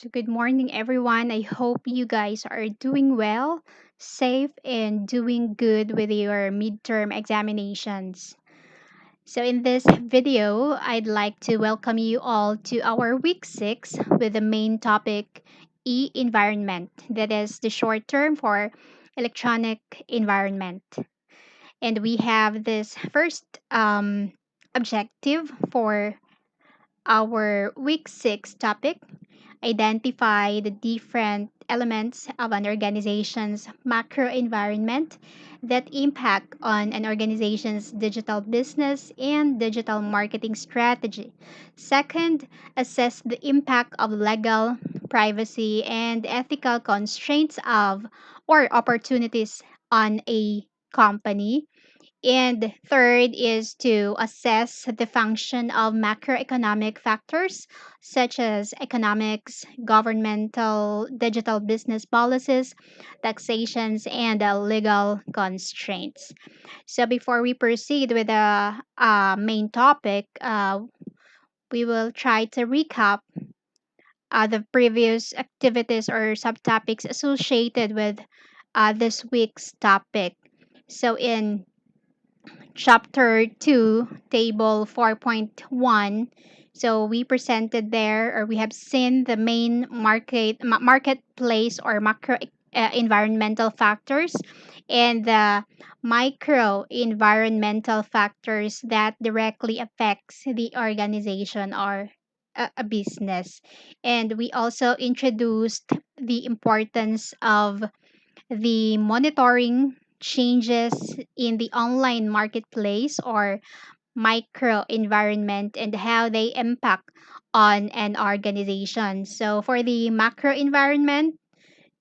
So, good morning, everyone. I hope you guys are doing well, safe, and doing good with your midterm examinations. So, in this video, I'd like to welcome you all to our week 6 with the main topic E environment, that is the short term for electronic environment. And we have this first objective for our week 6 topic: identify the different elements of an organization's macro environment that impact on an organization's digital business and digital marketing strategy. Second, assess the impact of legal, privacy, and ethical constraints of or opportunities on a company. And third is to assess the function of macroeconomic factors such as economics, governmental, digital business policies, taxations, and legal constraints. So before we proceed with the main topic, we will try to recap the previous activities or subtopics associated with this week's topic. So in chapter 2, table 4.1. So we presented there, or we have seen the main marketplace or macro environmental factors and the micro environmental factors that directly affects the organization or a business. And we also introduced the importance of the monitoring changes in the online marketplace or micro environment and how they impact on an organization. So for the macro environment,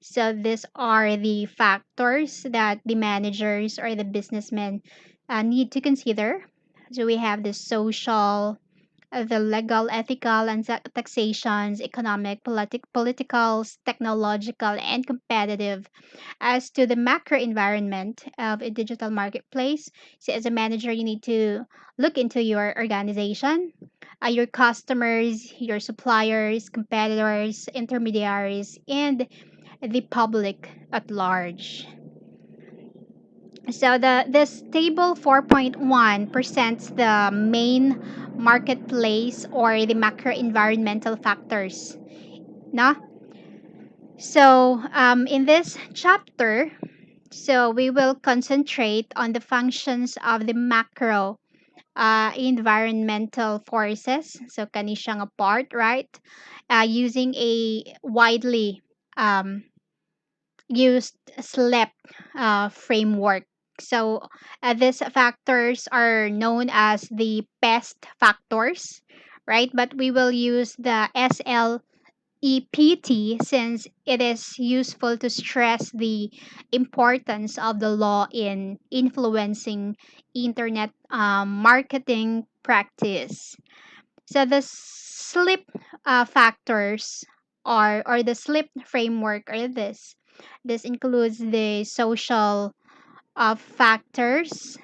so these are the factors that the managers or the businessmen need to consider. So we have the social, the legal, ethical, and taxations, economic, politicals, technological, and competitive. As to the macro environment of a digital marketplace, so as a manager, you need to look into your organization, your customers, your suppliers, competitors, intermediaries, and the public at large. So this table 4.1 presents the main marketplace or the macro environmental factors. No? So in this chapter, so we will concentrate on the functions of the macro environmental forces. So kani siyang a part, right? Using a widely um, used SLEP framework. So these factors are known as the PEST factors, right? But we will use the SLEPT since it is useful to stress the importance of the law in influencing internet marketing practice. So the SLEP factors or the SLEP framework are this. This includes the social factors.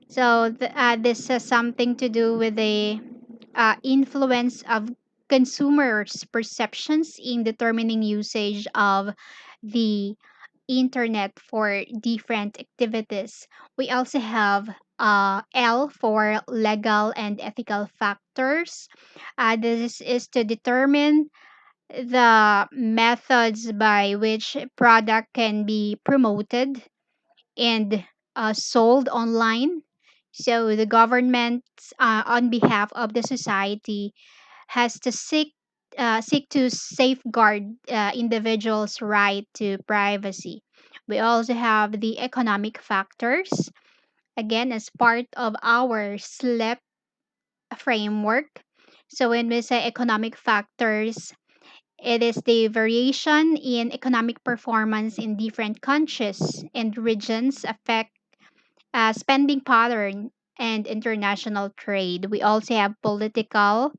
So this has something to do with the influence of consumers' perceptions in determining usage of the internet for different activities. We also have L for legal and ethical factors. This is to determine the methods by which a product can be promoted and sold online. So the government, on behalf of the society, has to seek to safeguard individuals' right to privacy. We also have the economic factors, again as part of our SLEP framework. So when we say economic factors, it is the variation in economic performance in different countries and regions affect spending pattern and international trade. We also have political.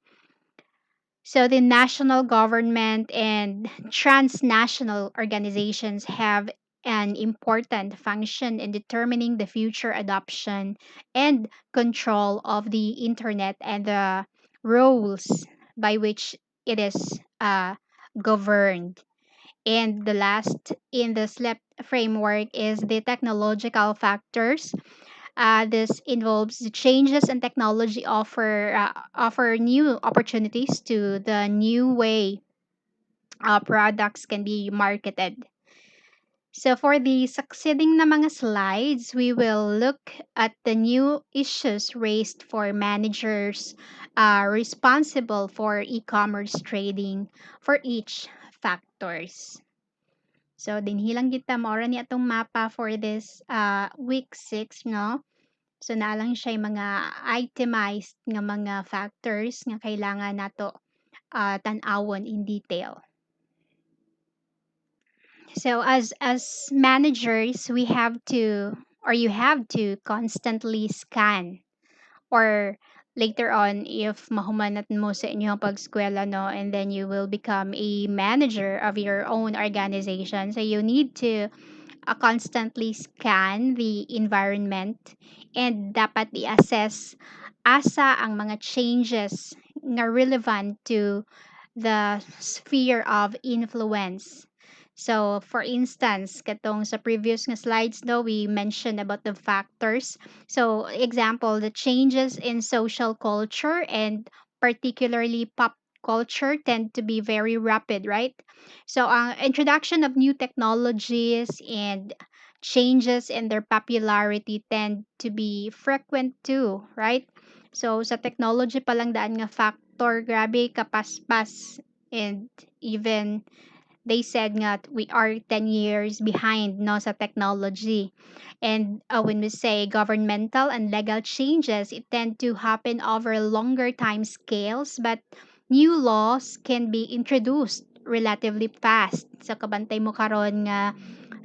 So the national government and transnational organizations have an important function in determining the future adoption and control of the internet and the rules by which it is governed. And the last in the SLEP framework is the technological factors. This involves the changes in technology offer new opportunities to the new way products can be marketed. So for the succeeding na mga slides, we will look at the new issues raised for managers responsible for e-commerce trading for each factors. So dinhilang kita maura ni atong mapa for this week 6, no? So naalang siya yung mga itemized nga mga factors nga kailangan nato tan-awon in detail. So as managers, we have to or you have to constantly scan or later on if mahumanat mo sa inyong pag-eskwela, no, and then you will become a manager of your own organization. So you need to constantly scan the environment and dapat i-assess asa ang mga changes na relevant to the sphere of influence. So, for instance, katong sa previous nga slides, no, we mentioned about the factors. So, example, the changes in social culture and particularly pop culture tend to be very rapid, right? So, ang introduction of new technologies and changes in their popularity tend to be frequent too, right? So, sa technology pa lang daan nga factor, grabe kapaspas. And even they said nga we are 10 years behind no sa technology. And when we say governmental and legal changes, it tend to happen over longer time scales, but new laws can be introduced relatively fast. So kabantay mo karon nga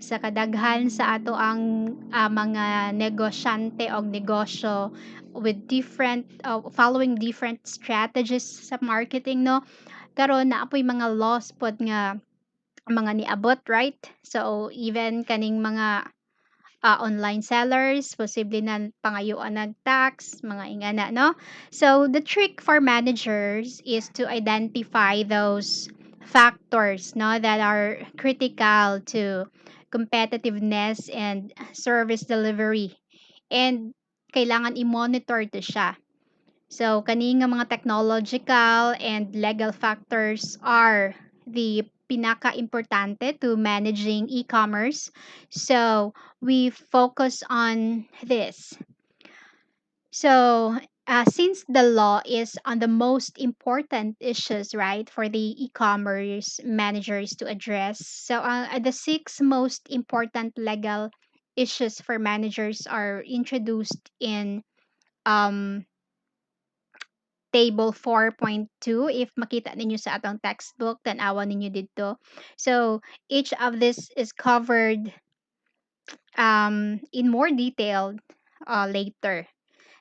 sa kadaghan sa ato ang mga negosyante o negosyo with different following different strategies sa marketing, no, karon naapoy mga laws pod nga mga niabot, right? So even kaning mga online sellers, posible na pangayuan ng tax, mga ingana, no? So the trick for managers is to identify those factors, no, that are critical to competitiveness and service delivery. And kailangan i-monitor to siya. So, kani nga mga technological and legal factors are the pinaka-importante to managing e-commerce. So, we focus on this. So, since the law is on the most important issues, right, for the e-commerce managers to address, so the six most important legal issues for managers are introduced in um, table 4.2. If makita ninyo sa atong textbook, tanawa ninyo dito. So, each of this is covered in more detail later.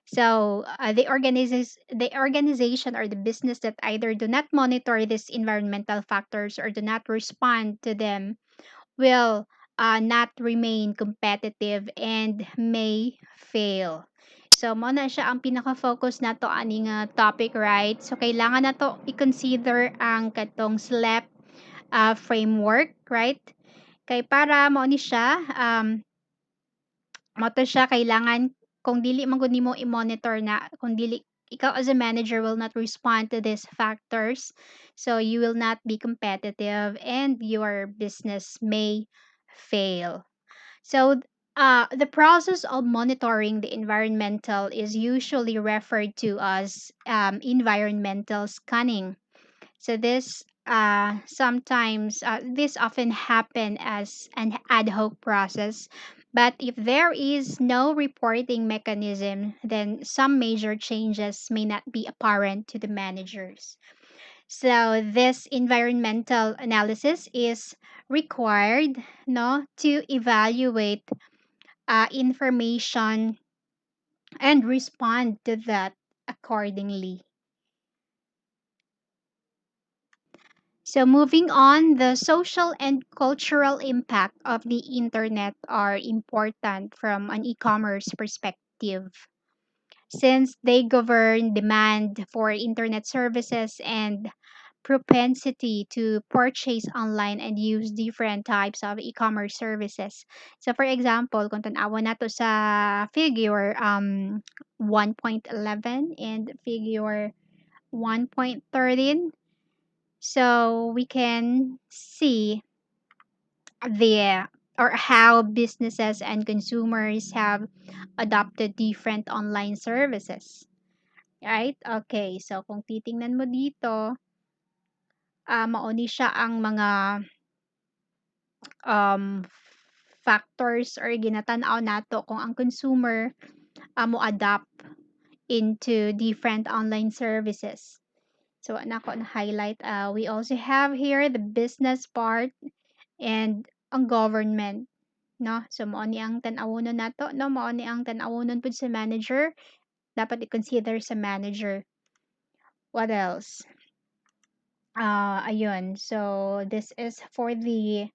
So, the organization or the business that either do not monitor these environmental factors or do not respond to them will not remain competitive and may fail. So, mo na siya ang pinaka-focus nato ani nga topic, right? So, kailangan nato i-consider ang katong SLEP framework, right? Kay para mo ni siya, mo to siya kailangan kung dili man gud nimo i-monitor na, kung dili ikaw as a manager will not respond to these factors, so you will not be competitive and your business may fail. So, the process of monitoring the environmental is usually referred to as environmental scanning. So this often happen as an ad hoc process, but if there is no reporting mechanism, then some major changes may not be apparent to the managers. So this environmental analysis is required, no, to evaluate information and respond to that accordingly. So moving on, the social and cultural impact of the internet are important from an e-commerce perspective, since they govern demand for internet services and propensity to purchase online and use different types of e-commerce services. So for example, kung tanawa nato sa figure 1.11 and figure 1.13, so we can see the or how businesses and consumers have adopted different online services. Right? Okay, so kung titingnan mo dito, mao ni siya ang mga um, factors or ginatanaw nato kung ang consumer mo adapt into different online services. So, nako na highlight. We also have here the business part and ang government. No? So, mao ni ang tan-awonon nato, no? Mao ni ang tan-awonon pud sa manager. Dapat i-consider sa manager. What else? Ayun. So, this is for the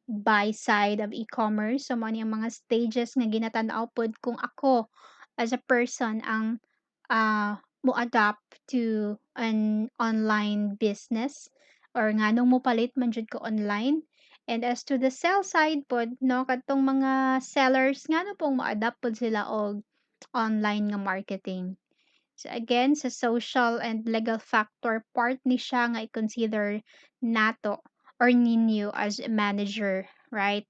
buy side of e-commerce. So, mao ni ang mga stages nga ginatanaw pod kung ako as a person ang mo adapt to an online business or nganong mo palit man jud ko online. And as to the sell side pod, no, kadtong mga sellers ngano pong mo-adapt pod sila og online nga marketing. So again, sa social and legal factor part ni siya nga i-consider nato or ninyo as a manager, right?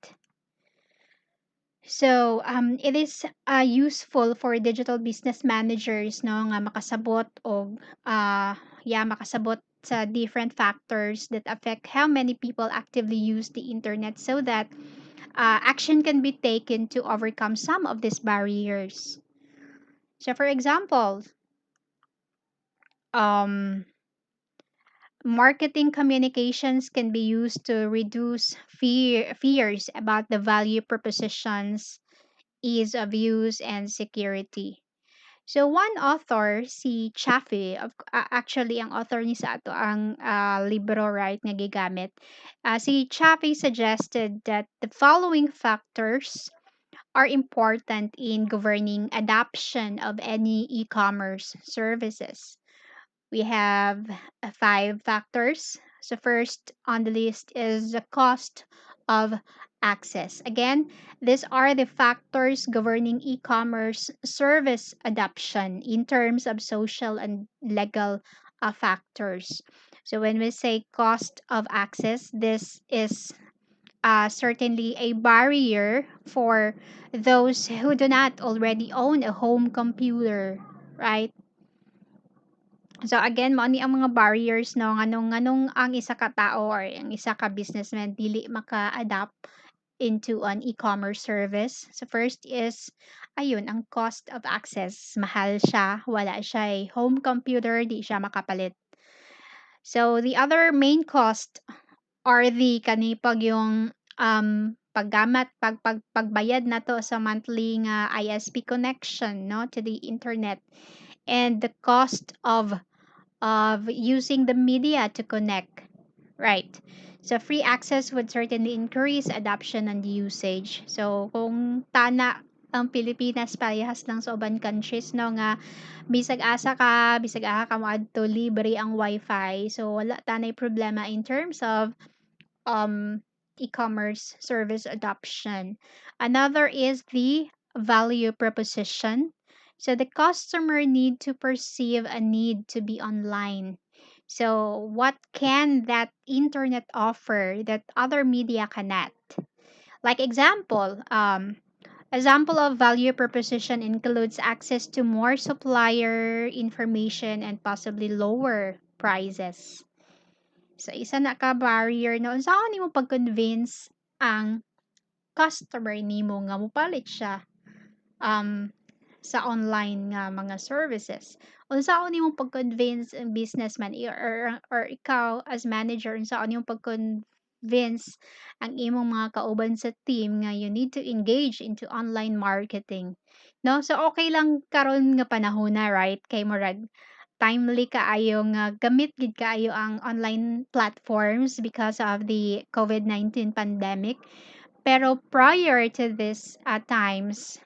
So, it is useful for digital business managers no nga makasabot og makasabot sa different factors that affect how many people actively use the internet so that action can be taken to overcome some of these barriers. So, for example, um, marketing communications can be used to reduce fears about the value propositions, ease of use, and security. So one author, si Chaffee, actually ang author ni sa ato ang libro right nga gigamit. Si Chaffee suggested that the following factors are important in governing adoption of any e-commerce services. We have five factors. So first on the list is the cost of access. Again, these are the factors governing e-commerce service adoption in terms of social and legal factors. So when we say cost of access, this is certainly a barrier for those who do not already own a home computer, right? So again, mao ni ang mga barriers no nganong ang isa ka tao or ang isa ka businessman dili maka-adapt into an e-commerce service. So first is ayun ang cost of access. Mahal siya, wala siya home computer, di siya makapalit. So the other main cost are the kani pag yung paggamat pagbayad na to sa monthly nga ISP connection no to the internet and the cost of using the media to connect, right? So free access would certainly increase adoption and usage. So kung tana ang Pilipinas parehas lang sa uban countries no nga bisag asa ka moadto libre ang wifi. So wala tanay problema in terms of um e-commerce service adoption. Another is the value proposition. So the customer need to perceive a need to be online. So what can that internet offer that other media cannot? Like example of value proposition includes access to more supplier information and possibly lower prices. So isa na ka barrier na unsaon nimo pag-convince ang customer nimo nga mopalit siya um sa online nga mga services. Unsaon nimo pag-convince ang businessman or ikaw as manager unsaon nimo pag-convince ang imong mga kauban sa team nga you need to engage into online marketing. No? So okay lang karon nga panahon na right kay murag timely kaayo nga gamit gid kaayo ang online platforms because of the COVID-19 pandemic. Pero prior to this times,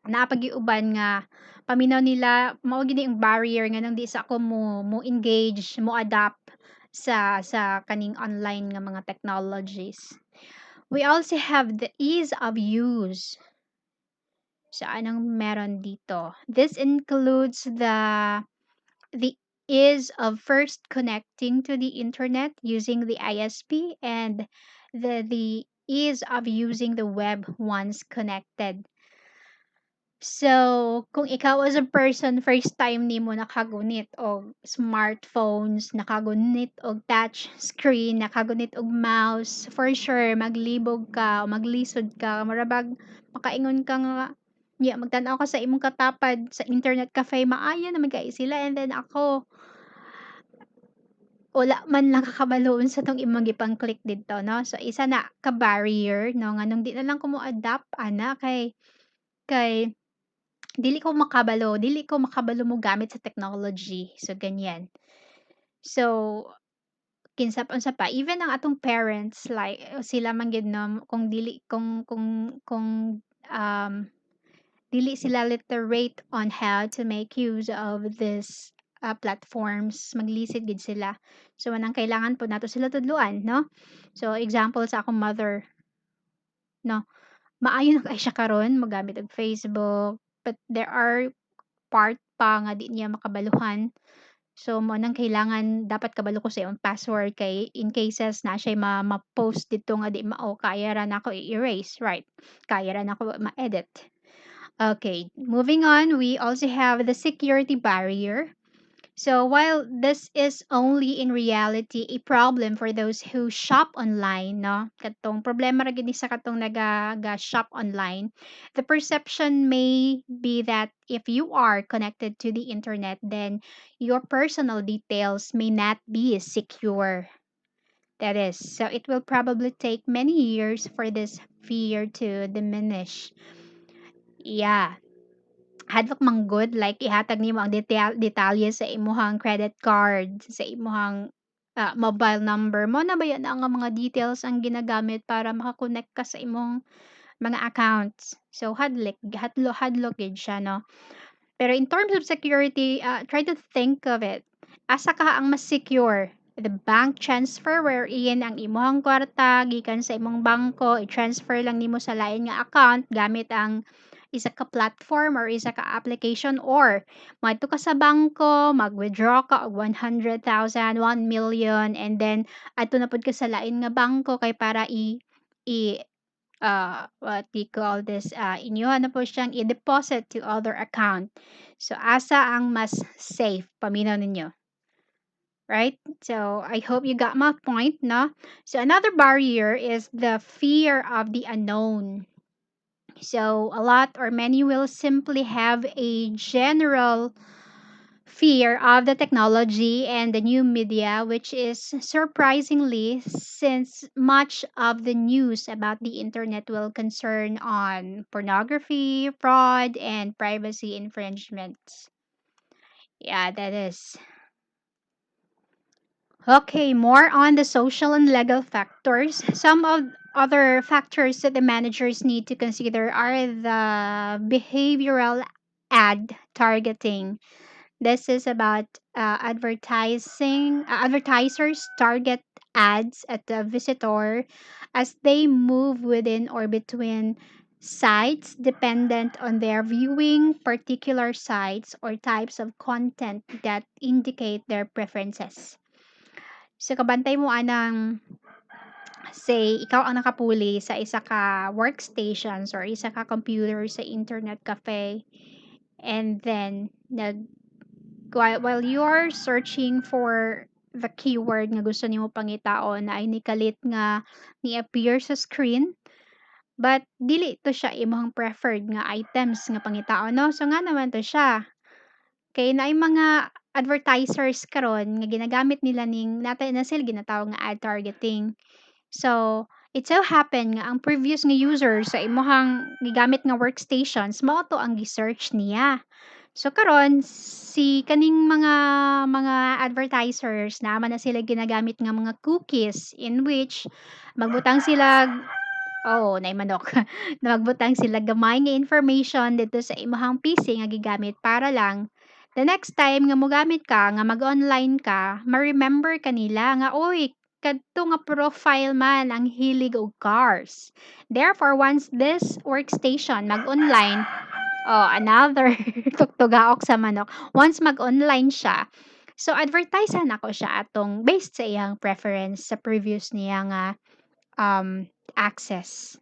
Naa pa uban nga paminaw nila mao gid ang barrier nga nang di sa ako mo engage, mo adapt sa kaning online nga mga technologies. We also have the ease of use. So anong meron dito? This includes the ease of first connecting to the internet using the ISP and the ease of using the web once connected. So, kung ikaw as a person, first time nimo nakagunit og smartphones, nakagunit og touch screen, nakagunit og mouse, for sure maglibog ka o maglisod ka, marabag makaingon ka nga, yeah, magtanaw ka sa imong katapad sa internet cafe, maayo naman kay sila and then ako, wala man lang kakabaloon sa tong imong gipang-click didto 'no. So, isa na ka barrier 'no, nganong di na lang ko mo-adapt ana kay dili ko makabalo mo gamit sa technology. So, ganyan. So, kinsa pa unsa pa, even ang atong parents like sila man gyud 'no, kung dili kung, um, dili sila literate on how to make use of this, platforms, maglisid gid sila. So, anang kailangan po nato sila tudloan 'no. So, example sa akong mother 'no, maayo na kay siya karon mogamit og Facebook, but there are part pa nga di niya makabaluhan. So, mo nang kailangan dapat kabalo ko sa iyong password kay in cases na siya'y ma-post dito nga di mao, kaya ra nako i-erase, right? Kaya ra nako ma-edit. Okay, moving on, we also have the security barrier. So while this is only in reality a problem for those who shop online, no? Katong problema ra gid ni sa katong shop online. The perception may be that if you are connected to the internet, then your personal details may not be secure. That is, so it will probably take many years for this fear to diminish. Yeah, hadlok manggod like ihatag nimo ang detalye sa imuhang credit card, sa imuhang, mobile number mo na ba yan ang mga details ang ginagamit para maka-connect ka sa imong mga accounts. So hadlok gid siya 'no. Pero in terms of security, try to think of it. Asa ka ang mas secure? The bank transfer wherein ang imong kwarta gikan sa imong bangko i-transfer lang nimo sa lain nga account gamit ang isa ka platform or isa ka application or madto ka sa bangko, mag-withdraw ka og 100,000, 1,000,000 and then adto na pud ka sa lain nga bangko kay para i what do you call this, inyohan na po siyang i-deposit to other account. So, asa ang mas safe? Paminaw ninyo. Right? So, I hope you got my point, no? So, another barrier is the fear of the unknown. So, a lot or many will simply have a general fear of the technology and the new media, which is surprisingly since much of the news about the internet will concern on pornography, fraud, and privacy infringements. Yeah, that is. Okay, more on the social and legal factors. Some of other factors that the managers need to consider are the behavioral ad targeting. This is about advertisers target ads at the visitor as they move within or between sites dependent on their viewing particular sites or types of content that indicate their preferences. So kabantay mo anang say ikaw ang nakapuli sa isa ka workstations or isa ka computer sa internet cafe and then while you're searching for the keyword nga gusto nimo pangitaon na ay nikalit nga ni-appear sa screen, but dili to siya imong preferred nga items nga pangitaon 'no. So nga naman to siya, kay naay mga advertisers karon nga ginagamit nila ning na sila ginatawag nga ad targeting. So, it so happen nga ang previous nga user sa imong gigamit nga workstations mao to ang gi-search niya. So karon si kaning mga advertisers naman na sila ginagamit nga mga cookies in which magbutang sila Oo, nay manok. Na magbutang sila gamay nga information dito sa imong PC nga gigamit para lang the next time nga mogamit ka nga mag-online ka, ma-remember ka nila nga, "Uy, kadto nga profile man ang hilig og cars." Therefore, once this workstation mag-online, oh, another tugtugaok sa manok. Once mag-online siya, so advertisehan ako siya atong based sa iyang preference sa previous niya nga access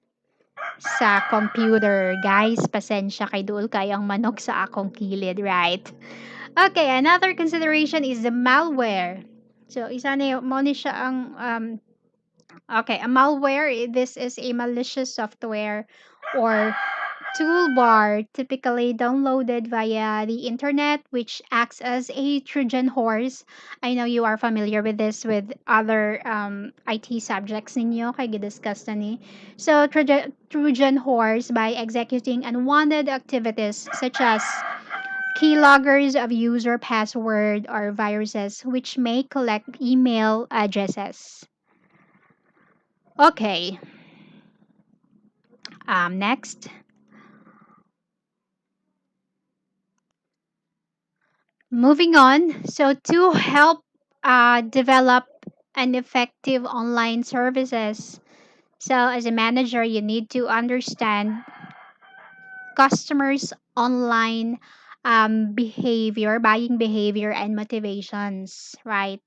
sa computer. Guys, pasensya kay duol kayang manok sa akong kilid, right? Okay, another consideration is the malware. So, isa na mo ni siya ang okay, a malware, this is a malicious software or toolbar typically downloaded via the internet which acts as a Trojan horse. I know you are familiar with this with other IT subjects ninyo kay gidiscuss na ni. So Trojan horse by executing unwanted activities such as keyloggers of user password or viruses which may collect email addresses. Okay, next. Moving on, so to help develop an effective online services, so as a manager, you need to understand customers' online behavior, buying behavior, and motivations, right?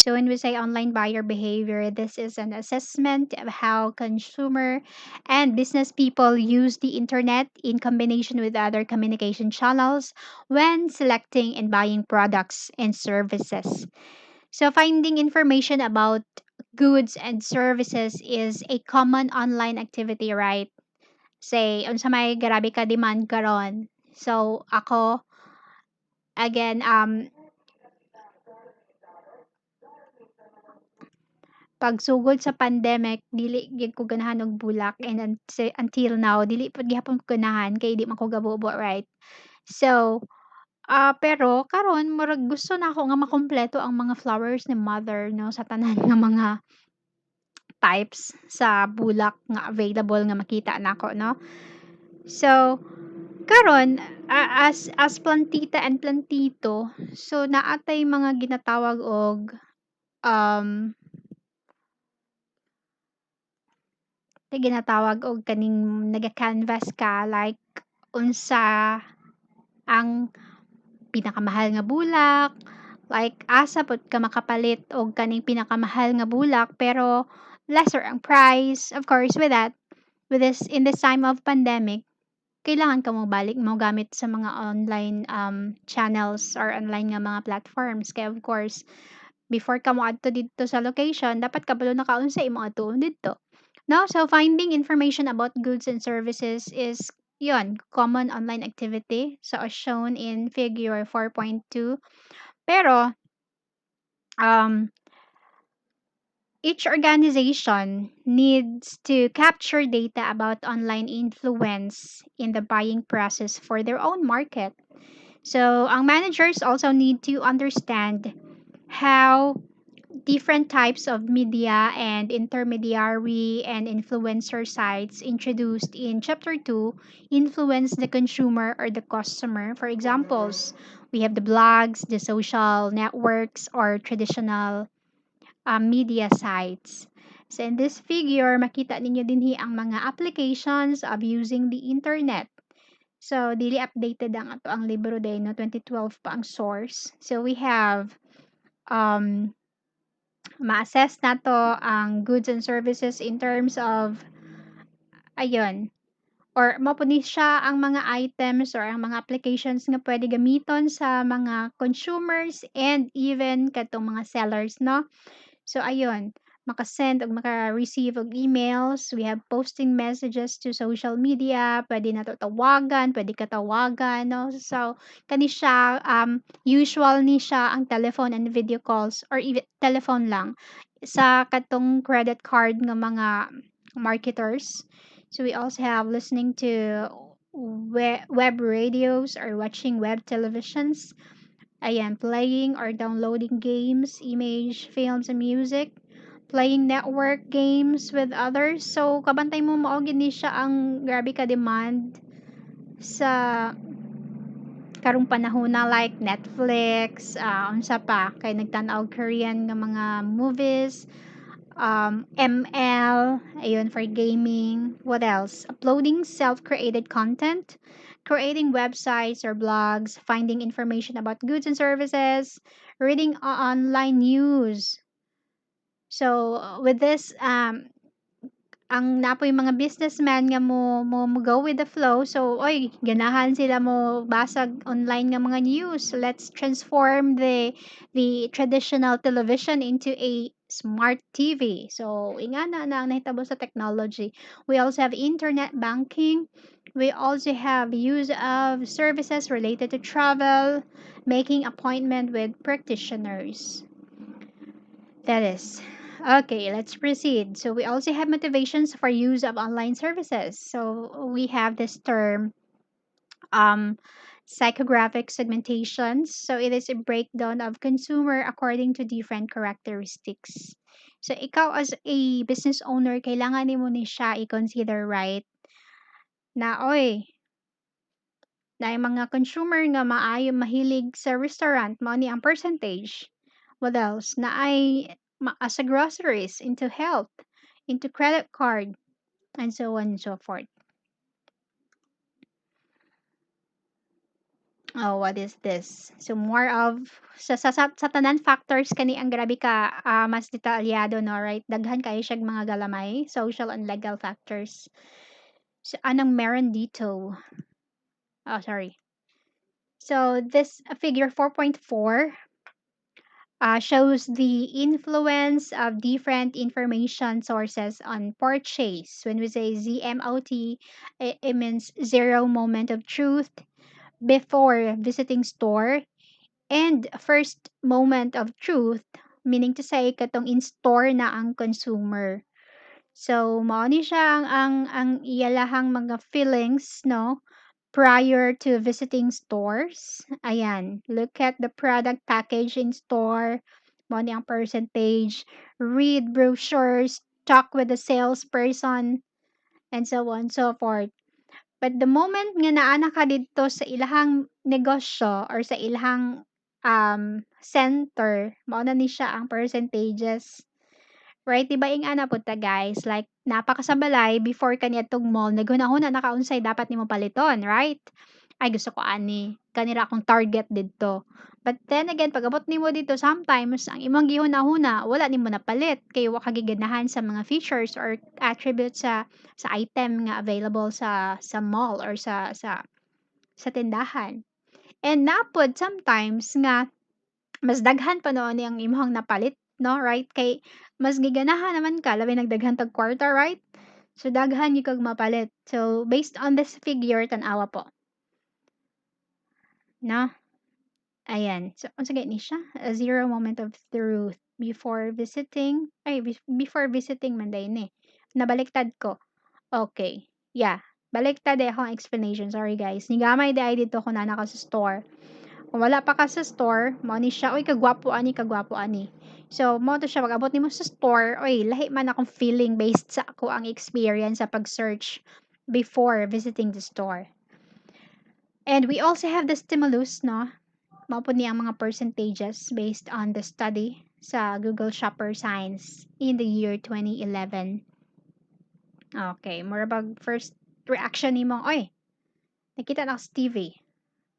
So when we say online buyer behavior, this is an assessment of how consumer and business people use the internet in combination with other communication channels when selecting and buying products and services. So finding information about goods and services is a common online activity, right? Say, unsa may grabe ka demand karon. So ako again pagsugod sa pandemic dili gyud ko ganahan og bulak and until now dili pod gihapon ko ganahan kay di man ko gabobo, right? So, pero karon murag gusto na ako nga makumpleto ang mga flowers ni mother 'no sa tanan nga mga types sa bulak nga available nga makita nako 'no. So, karon as plantita and plantito, so naatay mga ginatawag og um ginatawag og kaning naga-canvas ka like unsa ang pinakamahal nga bulak, like asa pod ka makapalit og kaning pinakamahal nga bulak pero lesser ang price. Of course, with that, with this in this time of pandemic, kailangan ka mo balik mo gamit sa mga online channels or online nga mga platforms. Kaya of course, before ka moadto dito sa location, dapat kabalo na kaon sa imong atuon didto. No, so finding information about goods and services is yon common online activity. So as shown in figure 4.2. Pero um, each organization needs to capture data about online influence in the buying process for their own market. So ang managers also need to understand how different types of media and intermediary and influencer sites introduced in chapter 2 influence the consumer or the customer. For examples, we have the blogs, the social networks, or traditional media sites. So in this figure, makita ninyo dinhi ang mga applications of using the internet. So, dili updated ang ato ang libro day, no? 2012 pa ang source. So, we have um, ma-assess nato ang goods and services in terms of ayun or mao ni siya ang mga items or ang mga applications nga pwede gamiton sa mga consumers and even katong mga sellers, no? So ayun, maka-send ug maka-receive og emails, we have posting messages to social media, pwede nato tawagan, pwede ka tawagan, no? So kani siya usual ni siya ang telephone and video calls or even telephone lang sa katong credit card nga mga marketers. So we also have listening to web radios or watching web televisions. Ayan, playing or downloading games, image, films, and music. playing network games with others. So kabantay mo mao gini siya ang grabe ka demand sa karong panahon na like Netflix, unsa pa kay nagtan-aw Korean nga mga movies, ML, ayun for gaming. What else? Uploading self-created content, creating websites or blogs, finding information about goods and services, reading online news. So with this, ang napoy mga businessman nga mo go with the flow. So, oy, ganahan sila mo basag online nga mga news. Let's transform the traditional television into a smart TV. So, ingana na ang nahitabo sa technology. We also have internet banking. We also have use of services related to travel, making appointment with practitioners. That is. Okay, let's proceed. So we also have motivations for use of online services. So we have this term, um, psychographic segmentations. So it is a breakdown of consumer according to different characteristics. So ikaw as a business owner, kailangan mo ni siya i-consider, right? Na oy, na yung mga consumer nga maayo mahilig sa restaurant, mao ni ang percentage. What else? Na ay sa groceries, into health, into credit card, and so on and so forth. Oh, what is this? So more of sa tanan factors kani ang grabe ka mas detalyado, no, right? Daghan kayo siya mga galamay, social and legal factors. So anong meron dito? Oh, sorry. So this figure 4.4 shows the influence of different information sources on purchase. When we say ZMOT, it means zero moment of truth before visiting store, and first moment of truth, meaning to say katong in-store na ang consumer. So, mao ni siya ang iyalahang mga feelings, no, prior to visiting stores. Ayan, look at the product package in store, mao ni ang percentage, read brochures, talk with the salesperson, and so on and so forth. But the moment nga naana ka dito sa ilahang negosyo or sa ilahang center, mao na ni siya ang percentages. Right, 'di ba ingana pud ta guys, like napakasabalay before kaniadtong mall naghunahuna na kaunsay dapat nimo paliton, right? Ay gusto ko ani, kani ra akong target didto. But then again, pag-abot nimo dito sometimes ang imong gihunahuna wala nimo napalit kay wa ka giganahan sa mga features or attributes sa item nga available sa mall or sa tindahan. And napod sometimes nga mas daghan pa noon ang imong napalit, no, right? Kay mas giganahan naman ka labi nagdaghan tag kwarta, right? So daghan gyud kag mapalit. So based on this figure tan-awa po, no? Ayan. So unsa gani siya? A zero moment of truth before visiting. Ay before visiting man day ni. Nabaliktad ko. Okay. Yeah. Baliktad akong explanation. Sorry guys. Nigamay day dito ko na naka sa store. Kung wala pa ka sa store, mao ni siya, "Uy, kagwapo ani, kagwapo ani." So, mao to siya, pag-abot nimo sa store, uy, lahi man akong feeling based sa ako ang experience sa pag-search before visiting the store. And we also have the stimulus, no? Mao po niya ang mga percentages based on the study sa Google Shopper Science in the year 2011. Okay, more about first reaction nimo, "Oy, nakita na ako sa TV."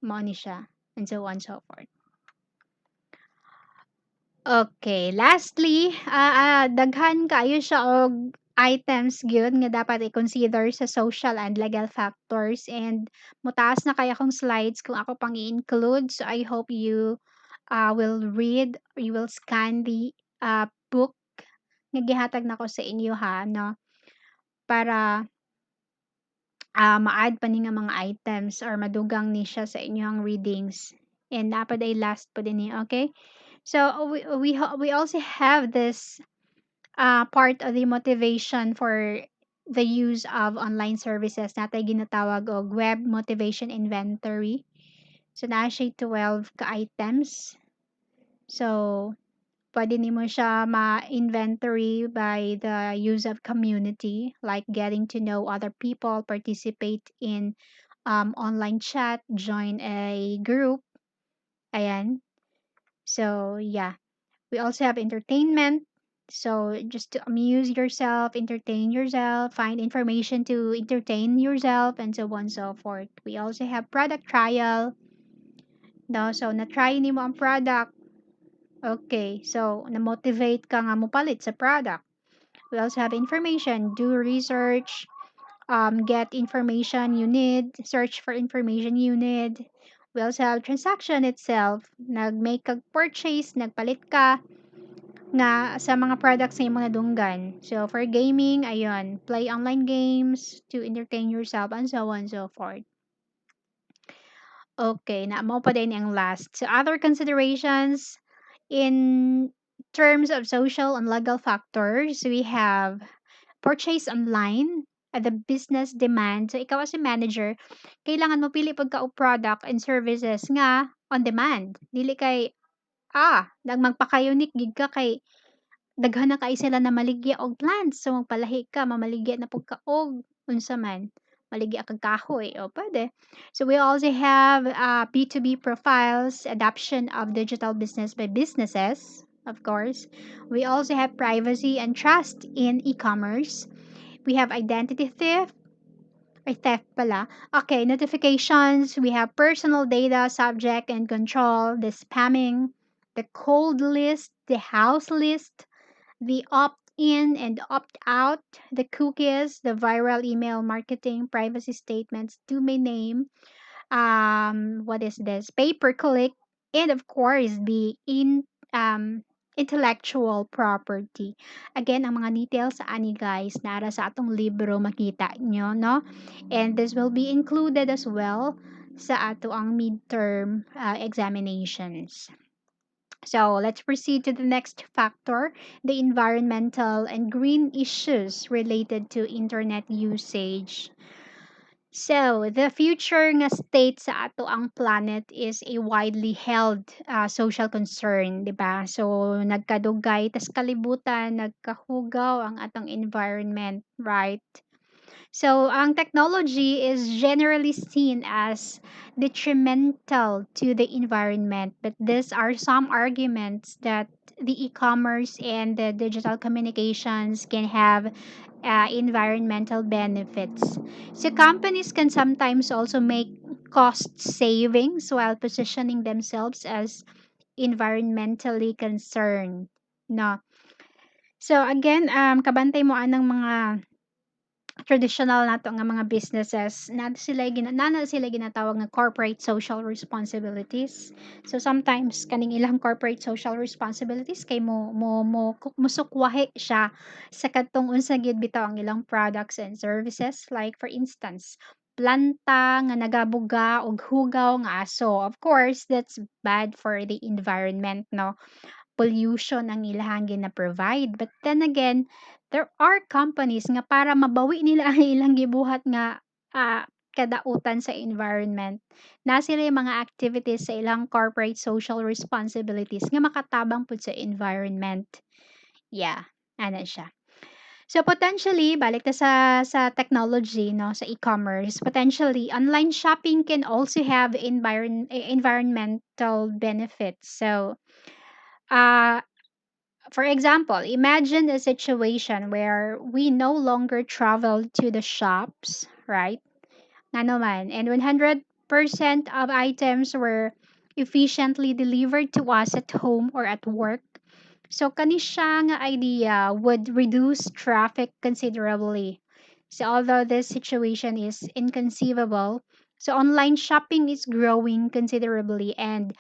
Mao ni siya, and so on and so forth. Okay, lastly, daghan kaayo siya og items gyud nga dapat i-consider sa social and legal factors, and mutaas na kay akong slides kung ako pang i-include. So I hope you will read, you will scan the book nga gihatag nako sa inyo ha, no? Para ma-add pa ni nga mga items or madugang ni siya sa inyong readings. And napaday last po din ni, okay? So we also have this part of the motivation for the use of online services natay ginatawag og web motivation inventory. So naa siya 12 ka items. So Pwede nimo siya ma-inventory by the use of community, like getting to know other people, participate in online chat, join a group. Ayan. So, yeah. We also have entertainment. So, just to amuse yourself, entertain yourself, find information to entertain yourself, and so on and so forth. We also have product trial. No? So, na-try ni mo ang product. Okay. So, na-motivate ka nga mo palit sa product. We also have information. Do research. Get information you need. Search for information you need. We also have transaction itself. Nag-make kag purchase, nagpalit ka nga sa mga products na imong nadunggan. So, for gaming, ayun, play online games to entertain yourself and so on and so forth. Okay, na mo pa din ang last. So, other considerations in terms of social and legal factors, we have purchase online at the business demand. So, ikaw as a manager, kailangan mo pili pagka og product and services nga on demand. Dili kay, nagmagpaka-unique gig ka kay daghan na kaay sila na maligya og plants. So, magpalahi ka, mamaligya na pud ka og unsa man. Maligya kag kahoy. O, pwede. So, we also have B2B profiles, adoption of digital business by businesses, of course. We also have privacy and trust in e-commerce. We have identity theft, or theft pala. Okay, notifications. We have personal data, subject and control, the spamming, the cold list, the house list, the opt-in and opt-out, the cookies, the viral email marketing, privacy statements, domain name, what is this? Pay per click, and of course, the intellectual property. Again, ang mga details sa ani guys, nara sa atong libro makita nyo, no? And this will be included as well sa ato ang midterm examinations. So let's proceed to the next factor, the environmental and green issues related to internet usage. So, the future nga state sa ato ang planet is a widely held social concern, di ba? So, nagkadugay, tas kalibutan, nagkahugaw ang atong environment, right? So, ang technology is generally seen as detrimental to the environment, but these are some arguments that the e-commerce and the digital communications can have environmental benefits. So, companies can sometimes also make cost savings while positioning themselves as environmentally concerned. No. So, again, kabantay mo anang mga traditional nato nga mga businesses na sila ginatawag nga corporate social responsibilities. So sometimes kaning ilang corporate social responsibilities kay musukwahi siya sa kadtong unsa gyud bitaw ang ilang products and services, like for instance planta nga nagabuga og hugaw nga aso. Of course, that's bad for the environment, no? Pollution ang ilahang gina-provide. But then again, there are companies nga para mabawi nila ang ilang gibuhat nga kadautan sa environment. Na sila yung mga activities sa ilang corporate social responsibilities nga makatabang pud sa environment. Yeah, ana siya. So potentially, balik ta sa technology, no, sa e-commerce, potentially online shopping can also have environmental benefits. So, uh for example, imagine a situation where we no longer travel to the shops, right? Nga naman, and 100% of items were efficiently delivered to us at home or at work. So, kani siya nga idea would reduce traffic considerably. So, although this situation is inconceivable, so online shopping is growing considerably and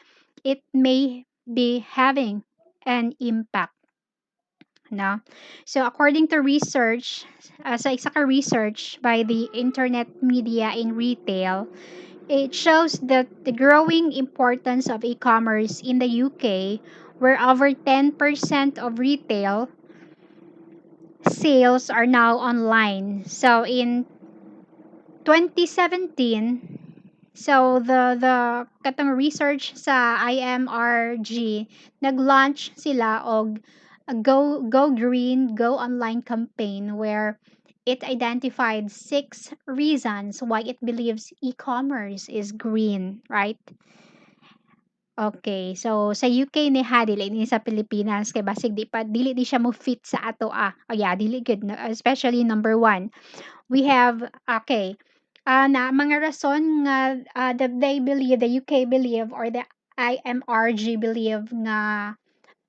it may be having an impact. No? So according to research, sa isa ka research by the Internet Media in Retail, it shows that the growing importance of e-commerce in the UK, where over 10% of retail sales are now online. So in 2017, So the katong research sa IMRG, nag-launch sila og a Go Green, Go Online campaign where it identified 6 reasons why it believes e-commerce is green, right? Okay, so sa UK ni ha dili ni sa Pilipinas kay basig dili di siya mo fit sa ato Oh yeah, dili good no, especially number one. We have okay. Na mga rason nga that they believe, the UK believe or the IMRG believe nga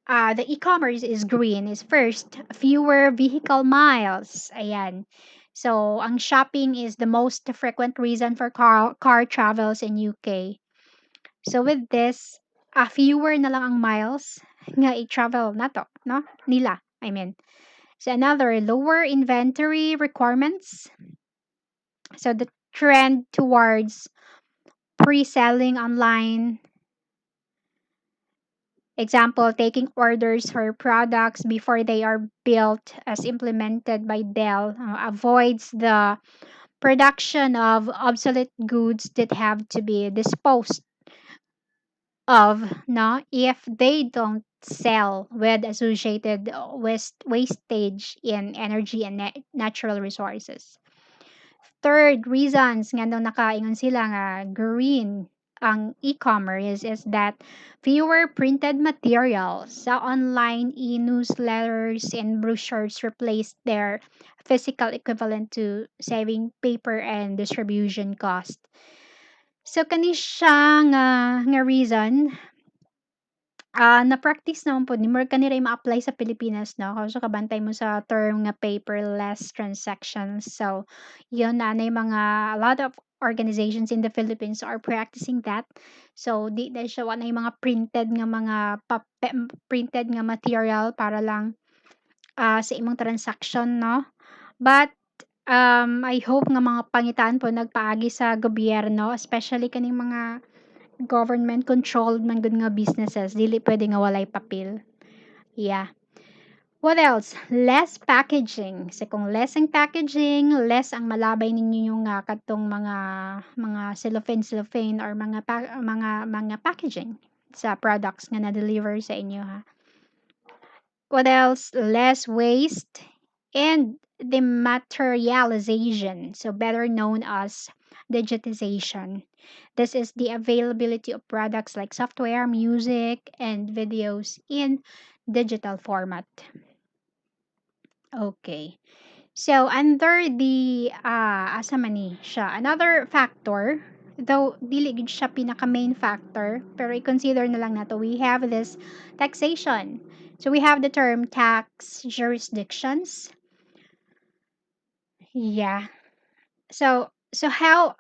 the e-commerce is green is first, fewer vehicle miles. Ayan. So, ang shopping is the most frequent reason for car travels in UK. So, with this, fewer na lang ang miles nga i-travel nato, no? Nila, I mean. So, another, lower inventory requirements. So, the trend towards pre-selling online. Example, taking orders for products before they are built as implemented by Dell avoids the production of obsolete goods that have to be disposed of no if they don't sell with associated wastage in energy and natural resources. Third reasons nga nung nakaingon sila nga green ang e-commerce is that fewer printed materials sa online e-newsletters and brochures replaced their physical equivalent to saving paper and distribution cost. So kani siya nga reason na-practice naman po ni more kanira ma-apply sa Pilipinas 'no, kaso kabantay mo sa term nga paperless transactions. So, yun na yung mga a lot of organizations in the Philippines are practicing that. So, di na siya wa na yung mga printed nga material para lang, sa imong transaction 'no. But, I hope nga mga pangitaan po nagpaagi sa gobyerno, especially kaning mga government controlled man gud nga businesses dili pwede nga walay papel. Yeah. What else? Less packaging. So kung less ang packaging, less ang malabay ninyo yung kadtong mga cellophane or mga packaging sa products nga na-deliver sa inyo ha. What else? Less waste and dematerialization, so better known as digitization. This is the availability of products like software, music, and videos in digital format. Okay. So, under the, asa man ni siya, another factor, though dili gid siya pinaka main factor, pero i-consider na lang nato, we have this taxation. So, we have the term tax jurisdictions. Yeah. So how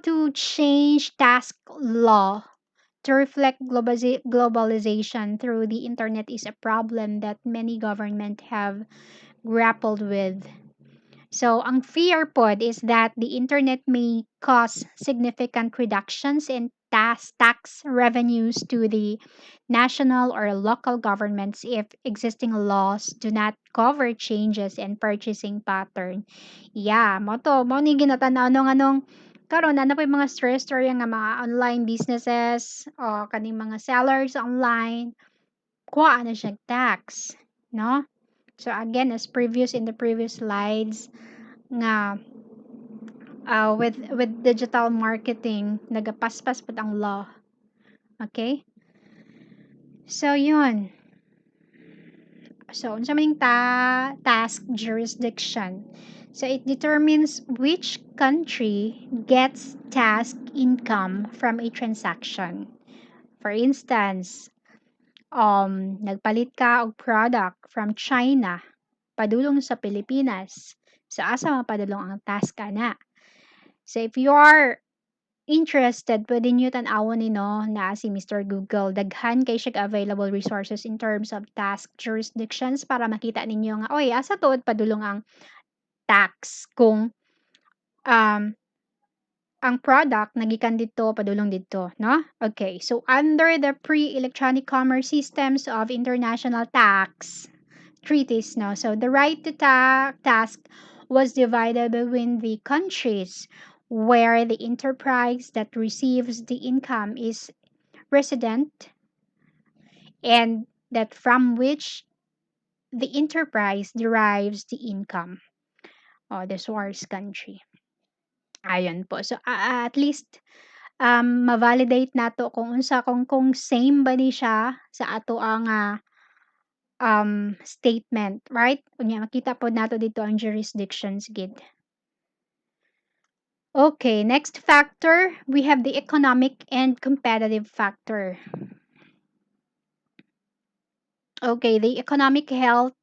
to change tax law to reflect globalization through the internet is a problem that many government have grappled with. So, ang fear pod is that the internet may cause significant reductions in tax revenues to the national or local governments if existing laws do not cover changes in purchasing pattern. Yeah, mo ni ginatanaw nung anong karon na po yung mga stress story nga mga online businesses o kaning mga sellers online kuha na siya tax, no? So again, as previous in the previous slides, nga with digital marketing nagapaspas pud ang law. Okay? So yun. So unsa man yung task jurisdiction? So it determines which country gets task income from a transaction. For instance, nagpalit ka og product from China padulong sa Pilipinas. So asa mapadulong ang task kana? So if you are interested, pwede niyo tan-awon ni no na si Mr. Google. Daghan kay siya available resources in terms of task jurisdictions para makita ninyo nga, oy, asa tuod padulong ang tax kung um, ang product nagikan dito padulong dito, no? Okay, so under the pre-electronic commerce systems of international tax treaties, no? So the right to task was divided between the countries where the enterprise that receives the income is resident and that from which the enterprise derives the income o the source country. Ayun po. So, at least, ma-validate nato kung unsa kung same ba ni siya sa ato ang statement, right? Unya makita po nato dito ang jurisdictions gid. Okay, next factor, we have the economic and competitive factor. Okay, the economic health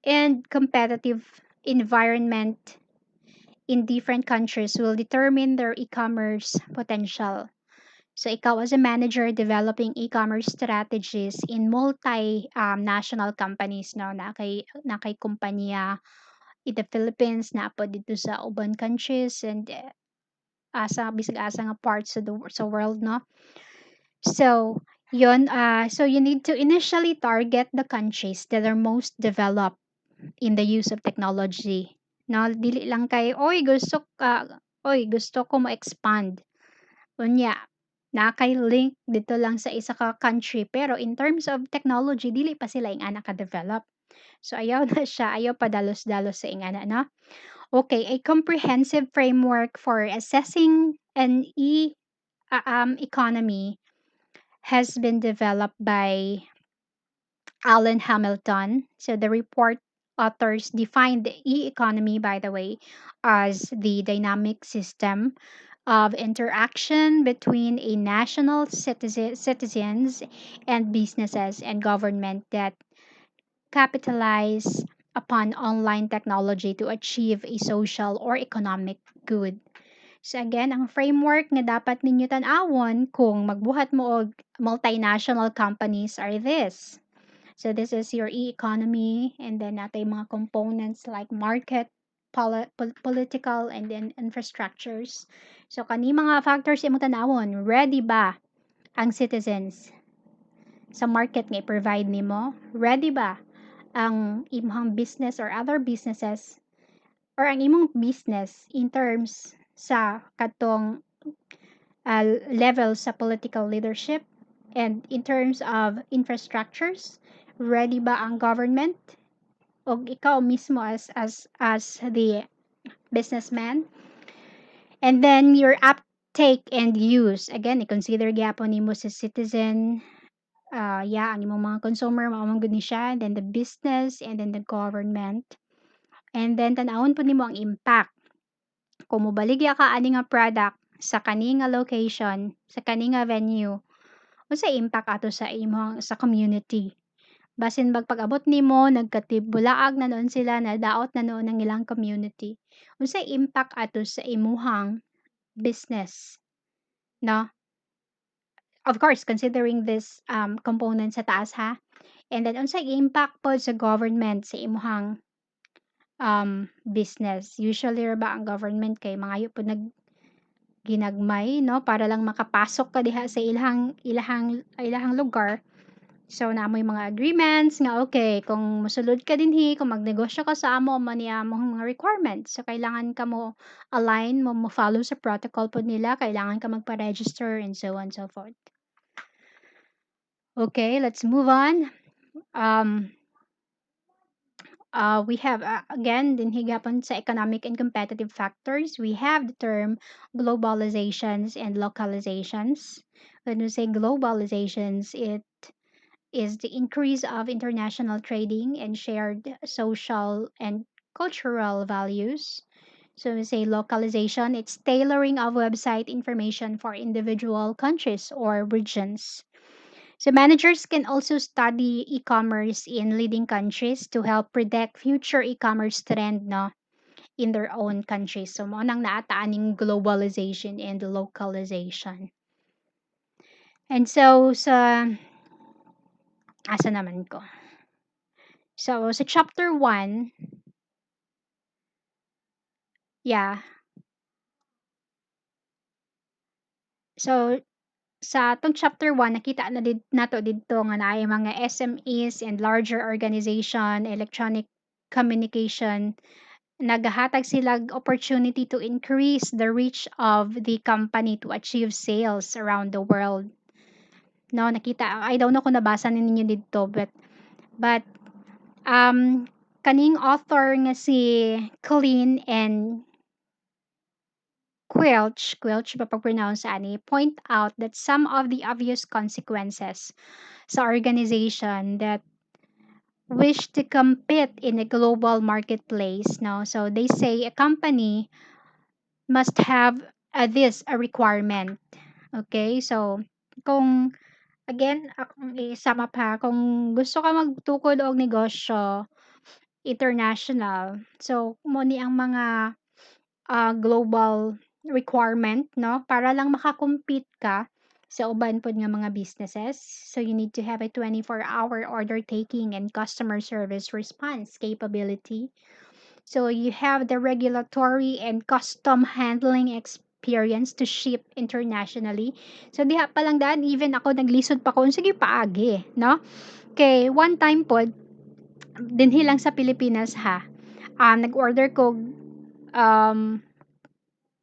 and competitive environment in different countries will determine their e-commerce potential. So ikaw as a manager developing e-commerce strategies in multi national companies no na kay kumpanya in the Philippines na po dito sa ubang countries and asa bisag asa nga parts of the sa world no. So so you need to initially target the countries that are most developed in the use of technology. No, dili lang kay oy gusto ko mo-expand. Unya, na kay link dito lang sa isa ka country pero in terms of technology dili pa sila ing ana ka-develop. So ayaw na siya, ayaw pa dalos-dalos sa ing ana no. Okay, a comprehensive framework for assessing an economy has been developed by Alan Hamilton. So the report authors defined the e-economy, by the way, as the dynamic system of interaction between a national citizens and businesses and government that capitalize upon online technology to achieve a social or economic good. So again, ang framework nga dapat ninyo tan-awon kung magbuhat mo og multinational companies are this. So this is your e-economy and then natay mga components like market, political, and then infrastructures. So kani mga factors imong tanawon, ready ba ang citizens sa market nga i-provide nimo? Ready ba ang imong business or other businesses or ang imong business in terms sa katong level sa political leadership and in terms of infrastructures, ready ba ang government o ikaw mismo as the businessman? And then your uptake and use. Again, i-consider gyapon nimo sa citizen, ang imong mga consumer mao man gud ni siya, then the business and then the government. And then tan-awon po nimo ang impact. Kung mobaligya ka ani nga product sa kani nga location, sa kani nga venue, unsay impact ato sa imong sa community. Basin pag-abot nimo nagkatibulaag na noon sila, nadaot na noon ang ilang community. Unsay impact ato sa imuhang business, no? Of course, considering this component sa taas ha. And then unsay impact pod sa government sa imuhang business. Usually ra ba ang government kay mangayo pod ginagmay no para lang makapasok ka diha sa ilahang lugar. So naamoy mga agreements nga okay kung mosulod ka dinhi kung magnegosyo ka sa amo man ni among mga requirements. So kailangan ka mo align mo follow sa protocol pod nila, kailangan ka magpa-register and so on and so forth. Okay, let's move on. Um, we have again din higapon sa economic and competitive factors. We have the term globalizations and localizations. When we say globalizations, it is the increase of international trading and shared social and cultural values. So we say localization, it's tailoring of website information for individual countries or regions. So managers can also study e-commerce in leading countries to help predict future e-commerce trend no in their own countries. So mo nang naataaning globalization and localization. And so sa asa naman ko. So sa chapter 1, yeah. So sa atong chapter 1 nakita na nato didto nga naay mga SMEs and larger organization, electronic communication naghahatag sila opportunity to increase the reach of the company to achieve sales around the world. No, nakita, I don't know kung nabasa ninyo dito, but um, kaning author nga si Clean and Quelch ba pag-pronounce ani, point out that some of the obvious consequences sa organization that wish to compete in a global marketplace, no? So they say a company must have a requirement. Okay? So kung again, akong i-sum up ha, kung gusto ka magtukod og negosyo international, so mo ni ang mga global requirement, no? Para lang makakompete ka sa uban pod nga mga businesses. So you need to have a 24-hour order taking and customer service response capability. So you have the regulatory and custom handling experience to ship internationally. So diha pa lang daan, even ako naglisod pa ko, sige paagi, no? Okay, one time pod, dinhi lang sa Pilipinas ha, nag-order ko um,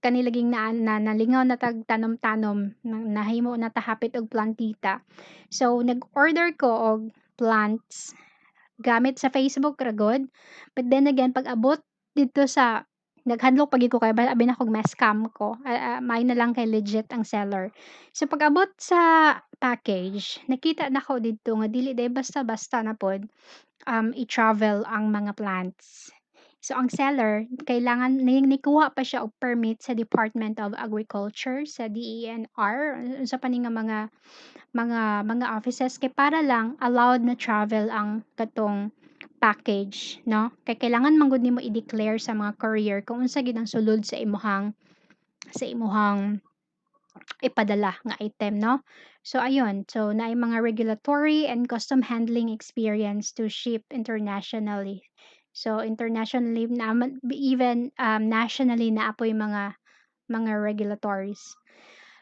kanilaging na nalingaw na tag tanom-tanom nahimo na tahapit og plantita. So nag-order ko og plants gamit sa Facebook ra gud. But then again pag abot dito sa naghadlok pagi ko kay abi na kog ma-scam ko. May na lang kay legit ang seller. So pag abot sa package, nakita na ko dito nga dili day basta-basta na pod i-travel ang mga plants. So, ang seller, kailangan nikuha pa siya og permit sa Department of Agriculture, sa DENR, sa paning nga mga offices, kay para lang allowed na travel ang katong package, no? Kay kailangan man gud nimo i-declare sa mga courier kung unsa gid ang sulod sa imuhang ipadala nga item, no? So, ayun. So, naay mga regulatory and custom handling experience to ship internationally. So, internationally, even nationally na apoy mga regulatories.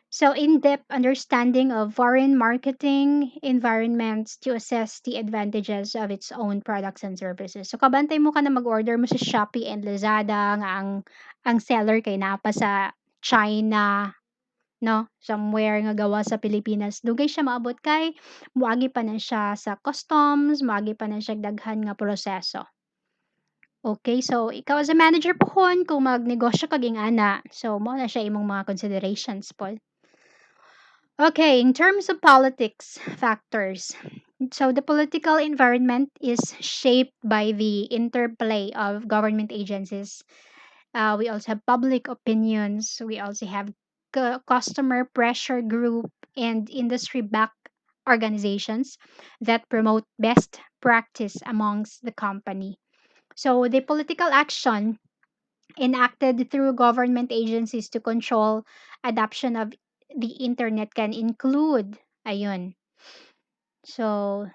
So, in-depth understanding of foreign marketing environments to assess the advantages of its own products and services. So, kabantay mo ka na mag-order mo sa Shopee and Lazada nga ang seller kay napa sa China, no, somewhere nga gawa sa Pilipinas. Dugay siya maabot kay moagi pa na siya sa customs, moagi pa na siya daghan nga proseso. Okay, so ikaw as a manager pohon kung magnegosyo kag ana, so mo na siya imong mga considerations po. Okay, in terms of politics factors, so the political environment is shaped by the interplay of government agencies. We also have public opinions. We also have customer pressure group and industry-backed organizations that promote best practice amongst the company. So the political action enacted through government agencies to control adoption of the internet can include, ayun, so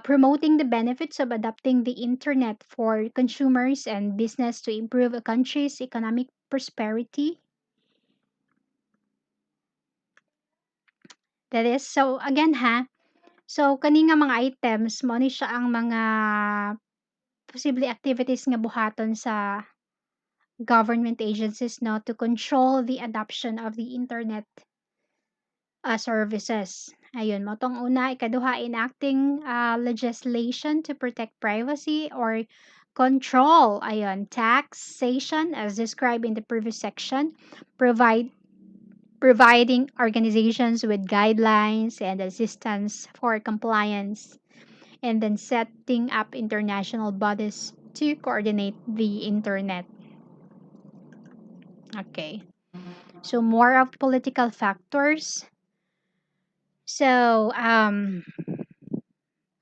promoting the benefits of adopting the internet for consumers and business to improve a country's economic prosperity. That is, so again ha, so kani nga mga items, mo ni siya ang mga posible activities nga buhaton sa government agencies, no, to control the adoption of the internet services. Ayun, motong una, ikaduha, enacting legislation to protect privacy or control. Ayun, taxation, as described in the previous section, providing organizations with guidelines and assistance for compliance, and then setting up international bodies to coordinate the internet. Okay. So more of political factors. So,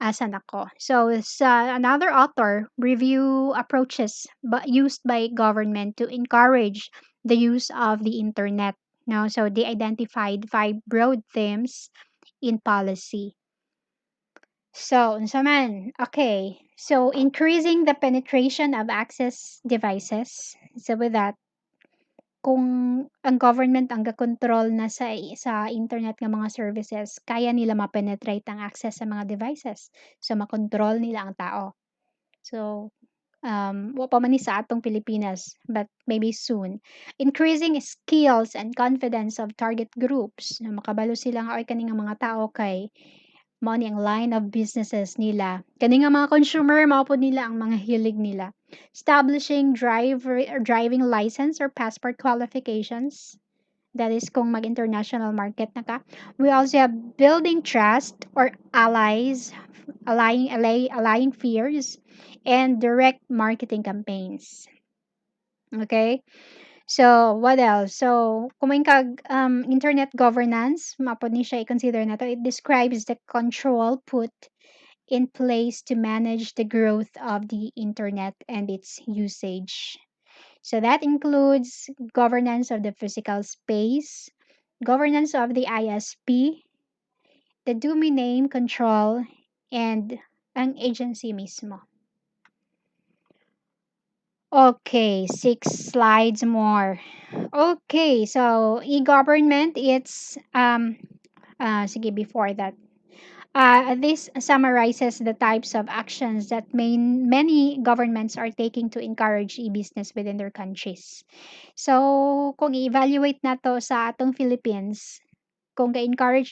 asan ako? So, another author, review approaches used by government to encourage the use of the internet. No, so they identified 5 broad themes in policy. So, unsa man? Okay. So, increasing the penetration of access devices. So, with that, kung ang government ang gakontrol na sa internet nga mga services, kaya nila ma-penetrate ang access sa mga devices. So, makontrol nila ang tao. So, wa pa man ni sa atong Pilipinas, but maybe soon. Increasing skills and confidence of target groups na makabalo sila nga, "Oy, kani nga mga tao kay mao ni ang line of businesses nila." Kani nga mga consumer, mao pod nila ang mga hilig nila. Establishing driving license or passport qualifications. That is kung mag-international market na ka. We also have building trust or allaying fears, and direct marketing campaigns. Okay? So, what else? So, kung kag internet governance, mapod ni siya i-consider na to. It describes the control put in place to manage the growth of the internet and its usage. So that includes governance of the physical space, governance of the ISP, the domain name control, and ang agency mismo. Okay, 6 slides more. Okay, so e-government, it's sige, before that. This summarizes the types of actions that many governments are taking to encourage e-business within their countries. So, kung i-evaluate na to sa atong Philippines, kung ga-encourage